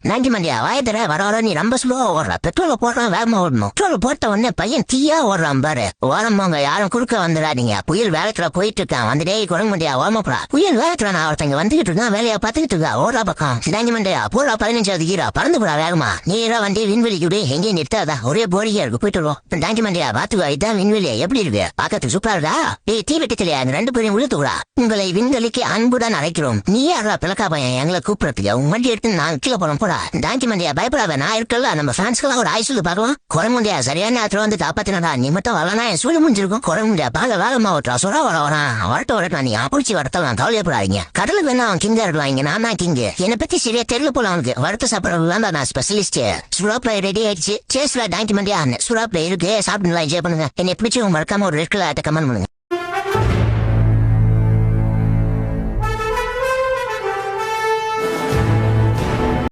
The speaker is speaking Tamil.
நன்றி மண்டியா வாயத்தர வர நீ ரொம்ப ஸ்லோவா ஓடுற. பெட்ரோல போடுறான் வேகமா ஓடணும். பெட்ரோல் போட்ட உடனே பையன் தீயா ஓடுறான் பாரு. ஓரமாங்க யாரும் குறுக்க வந்துடாதீங்க. புயல் வேகத்துல போயிட்டு இருக்கான். வந்துட்டே குரங்கு மண்டியா ஓரமாப்பா. புயல் வேகத்துல நான் ஒருத்தங்க வந்துகிட்டு இருக்கான். வேலையா பாத்துக்கிட்டு இருக்கா. ஓடுறா பக்கம். நன்றி மண்டியா போறா 15வது கீரா பறந்து போறா வேகமா. நீரா வண்டி விண்வெளிக்கு விட எங்கேயும் நிறுத்தாதா. ஒரே போரியா இருக்கு போயிட்டு வருவோம். நன்றி மண்டியா பாத்துக்கோ. இதான் விண்வெளியா எப்படி இருக்கு பாக்கிறதுக்கு சூப்பரா இருக்கா. ஏய் தீ வெட்டத்திலேயே அந்த 2 பேரையும் விழுத்துடா. உங்களை விண்வெளிக்கு அன்புடன் அழைக்கிறோம். நீ யாரா பிளக்கா பையன் எங்களை கூப்பிடறதுக்கு. உங்க வண்டி எடுத்து நான் கீழே போறோம் போடா. டாங்கி மண்டியா பயப்படாத நான் இருக்கல. நம்ம பிரான்ஸ்க்கெல்லாம் ஒரு ஆயுசு பார்க்கலாம். குரமுண்டியா சரியான நேரத்துல வந்து காப்பாத்தினடா. நீ மட்டும் வரலனா என் சூழல் முடிஞ்சிருக்கும். குரமுண்டியா பாக வேகமா ஓட்டுறா. சொல்ல வரான் வரட்ட நீ அப்படிச்சு வரத்தலாம் கவலையப்படாதீங்க. கடலுக்கு வேணா அவன் கிங்க இருவாங்க. நான் தான் கிங்கு. என்னை பத்தி சரியா தெரியல போல அவனுக்கு. வரத்த சாப்பிடறது தான் நான் ஸ்பெஷலிஸ்ட். சுறாப்ல ரெடி ஆயிடுச்சு. சேஸ்ல டாங்கி மண்டியா சுறாப்ல இருக்கு. சாப்பிட்டு என்ஜாய் பண்ணுங்க. என்னை பிடிச்சி மறக்காம ஒரு ரெட் கலர் கமெண்ட் பண்ணுங்க.